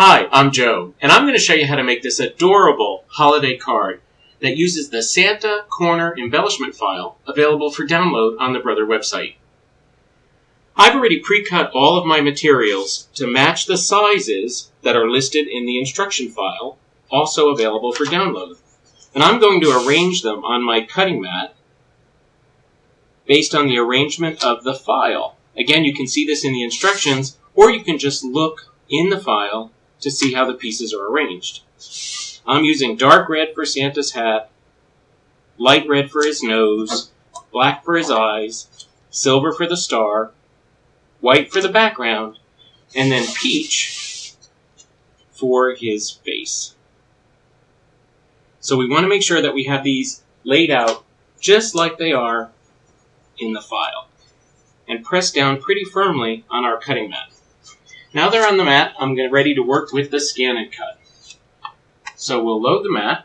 Hi, I'm Joe, and I'm going to show you how to make this adorable holiday card that uses the Santa Corner embellishment file available for download on the Brother website. I've already pre-cut all of my materials to match the sizes that are listed in the instruction file, also available for download. And I'm going to arrange them on my cutting mat based on the arrangement of the file. Again, you can see this in the instructions, or you can just look in the file to see how the pieces are arranged. I'm using dark red for Santa's hat, light red for his nose, black for his eyes, silver for the star, white for the background, and then peach for his face. So we want to make sure that we have these laid out just like they are in the file, and press down pretty firmly on our cutting mat. Now they're on the mat, I'm ready to work with the ScanNCut. So we'll load the mat.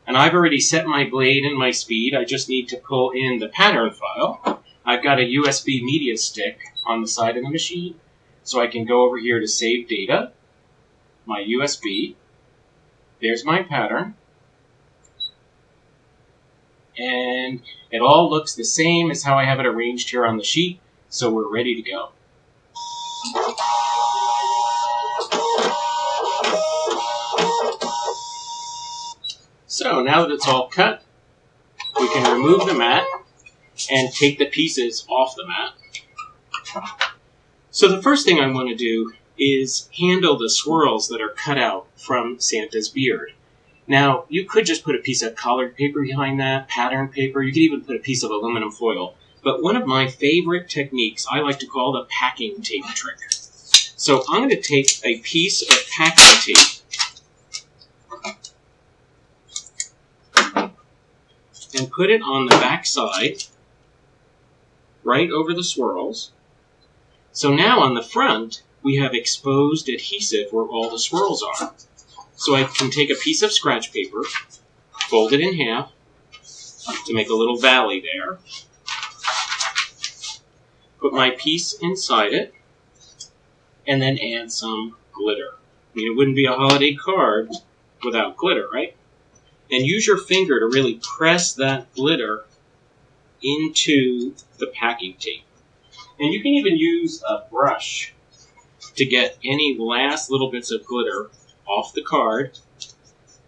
And I've already set my blade and my speed. I just need to pull in the pattern file. I've got a USB media stick on the side of the machine. So I can go over here to save data, my USB. There's my pattern. And it all looks the same as how I have it arranged here on the sheet. So we're ready to go. So now that it's all cut, we can remove the mat and take the pieces off the mat. So the first thing I want to do is handle the swirls that are cut out from Santa's beard. Now, you could just put a piece of colored paper behind that, pattern paper. You could even put a piece of aluminum foil. But one of my favorite techniques I like to call the packing tape trick. So I'm going to take a piece of packing tape and put it on the back side, right over the swirls. So now on the front, we have exposed adhesive where all the swirls are. So I can take a piece of scratch paper, fold it in half to make a little valley there. Put my piece inside it, and then add some glitter. I mean, it wouldn't be a holiday card without glitter, right? And use your finger to really press that glitter into the packing tape. And you can even use a brush to get any last little bits of glitter off the card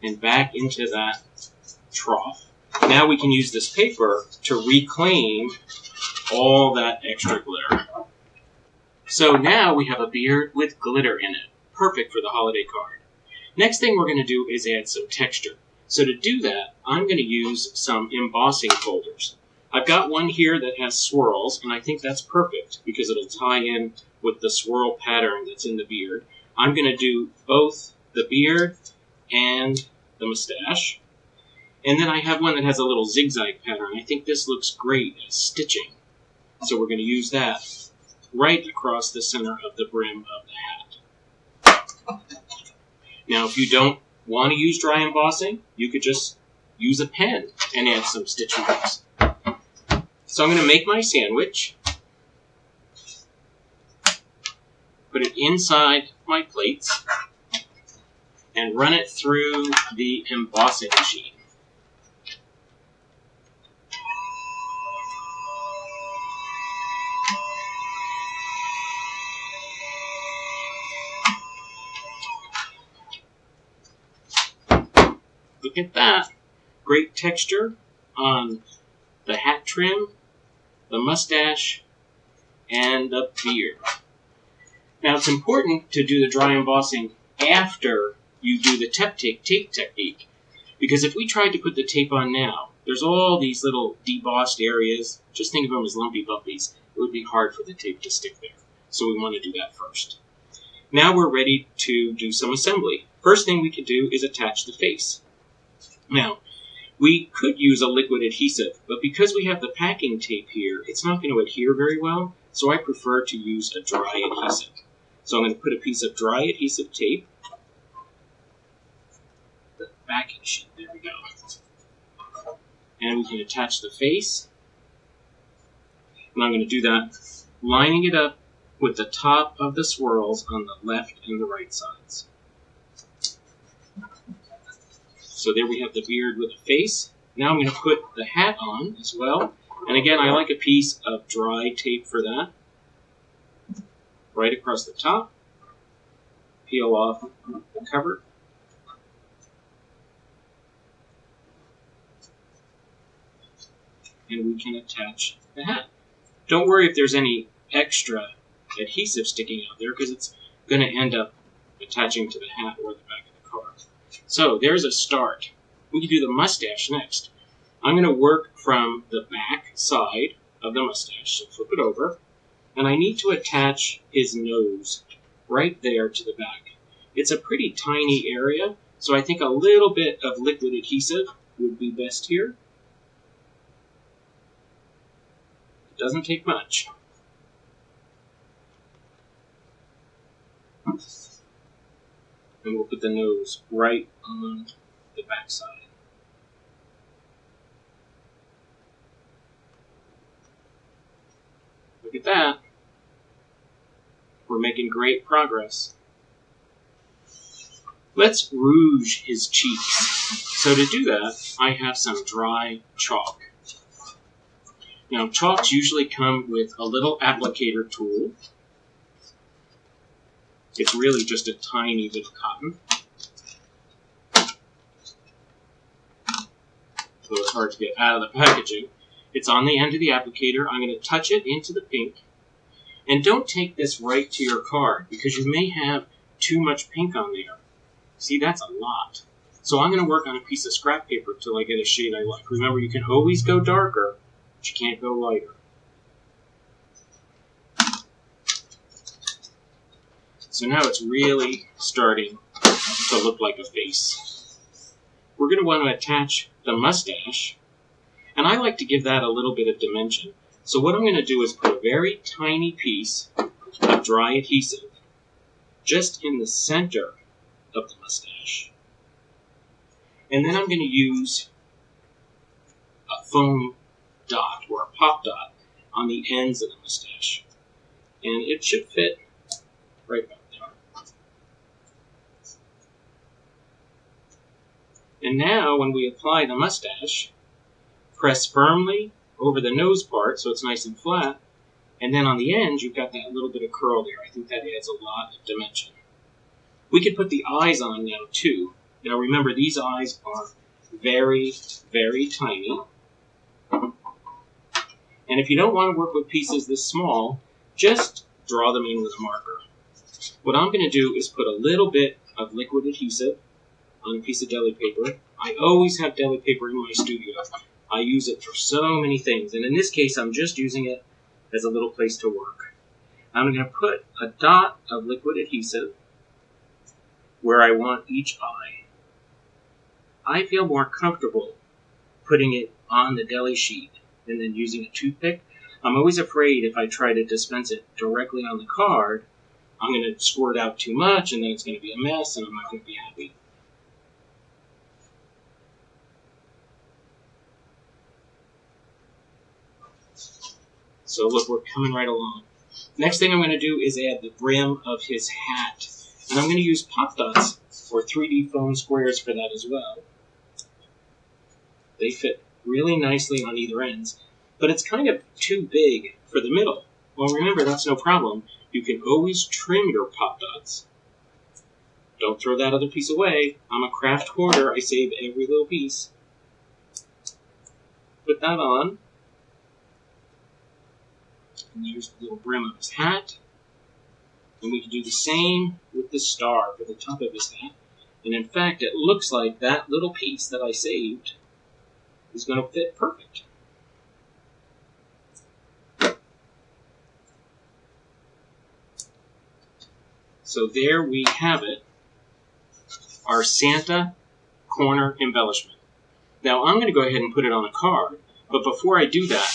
and back into that trough. Now we can use this paper to reclaim all that extra glitter. So now we have a beard with glitter in it. Perfect for the holiday card. Next thing we're going to do is add some texture. So to do that, I'm going to use some embossing folders. I've got one here that has swirls, and I think that's perfect because it'll tie in with the swirl pattern that's in the beard. I'm going to do both the beard and the mustache. And then I have one that has a little zigzag pattern. I think this looks great as stitching. So we're going to use that right across the center of the brim of the hat. Now, if you don't want to use dry embossing, you could just use a pen and add some stitch marks. So I'm going to make my sandwich, put it inside my plates, and run it through the embossing machine. Look at that. Great texture on the hat trim, the mustache, and the beard. Now it's important to do the dry embossing after you do the tape technique. Because if we tried to put the tape on now, there's all these little debossed areas. Just think of them as lumpy bumpies. It would be hard for the tape to stick there. So we want to do that first. Now we're ready to do some assembly. First thing we could do is attach the face. Now, we could use a liquid adhesive, but because we have the packing tape here, it's not going to adhere very well, so I prefer to use a dry adhesive. So I'm going to put a piece of dry adhesive tape, the backing sheet, there we go. And we can attach the face, and I'm going to do that lining it up with the top of the swirls on the left and the right sides. So there we have the beard with the face. Now I'm going to put the hat on as well. And again, I like a piece of dry tape for that. Right across the top. Peel off the cover. And we can attach the hat. Don't worry if there's any extra adhesive sticking out there, because it's going to end up attaching to the hat or the back of the car. So there's a start. We can do the mustache next. I'm going to work from the back side of the mustache, so flip it over, and I need to attach his nose right there to the back. It's a pretty tiny area, so I think a little bit of liquid adhesive would be best here. It doesn't take much. And we'll put the nose right on the back side. Look at that. We're making great progress. Let's rouge his cheeks. So to do that, I have some dry chalk. Now, chalks usually come with a little applicator tool. It's really just a tiny bit of cotton. So it's hard to get out of the packaging. It's on the end of the applicator. I'm going to touch it into the pink. And don't take this right to your card, because you may have too much pink on there. See, that's a lot. So I'm going to work on a piece of scrap paper till I get a shade I like. Remember, you can always go darker, but you can't go lighter. So now it's really starting to look like a face. We're going to want to attach the mustache, and I like to give that a little bit of dimension. So what I'm going to do is put a very tiny piece of dry adhesive just in the center of the mustache. And then I'm going to use a foam dot or a pop dot on the ends of the mustache. And it should fit right back there. And now when we apply the mustache, press firmly over the nose part so it's nice and flat, and then on the end you've got that little bit of curl there. I think that adds a lot of dimension. We could put the eyes on now too. Now remember, these eyes are very, very tiny. And if you don't want to work with pieces this small, just draw them in with a marker. What I'm going to do is put a little bit of liquid adhesive on a piece of deli paper. I always have deli paper in my studio. I use it for so many things, and in this case I'm just using it as a little place to work. I'm going to put a dot of liquid adhesive where I want each eye. I feel more comfortable putting it on the deli sheet and then using a toothpick. I'm always afraid if I try to dispense it directly on the card, I'm going to squirt out too much and then it's going to be a mess and I'm not going to be happy. So look, we're coming right along. Next thing I'm going to do is add the brim of his hat. And I'm going to use pop dots or 3D foam squares for that as well. They fit really nicely on either ends, but it's kind of too big for the middle. Well, remember, that's no problem. You can always trim your pop dots. Don't throw that other piece away. I'm a craft hoarder. I save every little piece. Put that on. And there's the little brim of his hat. And we can do the same with the star for the top of his hat. And in fact, it looks like that little piece that I saved is going to fit perfect. So there we have it, our Santa corner embellishment. Now I'm going to go ahead and put it on a card, but before I do that,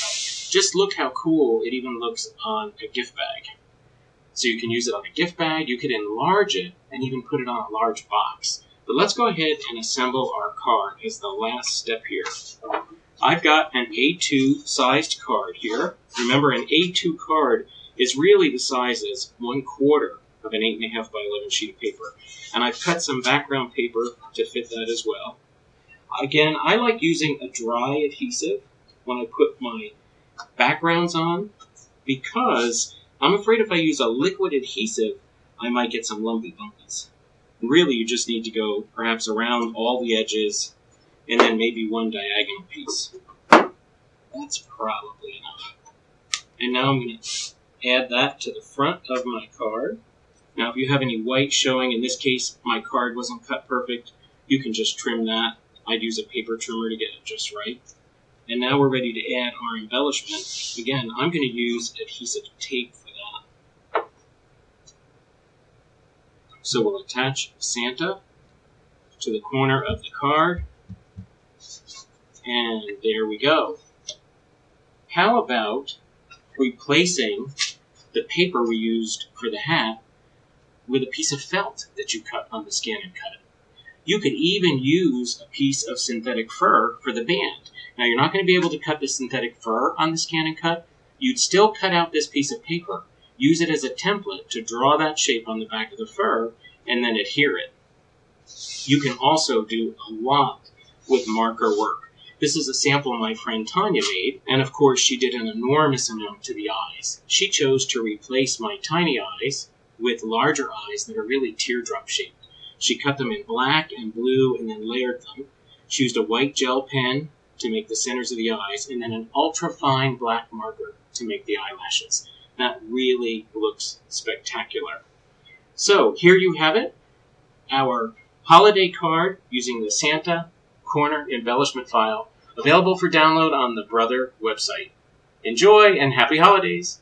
just look how cool it even looks on a gift bag. So you can use it on a gift bag, you could enlarge it, and even put it on a large box. But let's go ahead and assemble our card as the last step here. I've got an A2 sized card here. Remember, an A2 card is really the size as 1/4 of an 8.5 by 11 sheet of paper. And I've cut some background paper to fit that as well. Again, I like using a dry adhesive when I put my backgrounds on, because I'm afraid if I use a liquid adhesive, I might get some lumpy bumpies. Really, you just need to go perhaps around all the edges and then maybe one diagonal piece. That's probably enough. And now I'm going to add that to the front of my card. Now, if you have any white showing, in this case, my card wasn't cut perfect, you can just trim that. I'd use a paper trimmer to get it just right. And now we're ready to add our embellishment. Again, I'm going to use adhesive tape for that. So we'll attach Santa to the corner of the card. And there we go. How about replacing the paper we used for the hat with a piece of felt that you cut on the ScanNCut? You could even use a piece of synthetic fur for the band. Now, you're not going to be able to cut the synthetic fur on the ScanNCut. You'd still cut out this piece of paper, use it as a template to draw that shape on the back of the fur, and then adhere it. You can also do a lot with marker work. This is a sample my friend Tanya made, and of course she did an enormous amount to the eyes. She chose to replace my tiny eyes with larger eyes that are really teardrop shaped. She cut them in black and blue and then layered them. She used a white gel pen to make the centers of the eyes, and then an ultra-fine black marker to make the eyelashes. That really looks spectacular. So here you have it, our holiday card using the Santa corner embellishment file, available for download on the Brother website. Enjoy and happy holidays!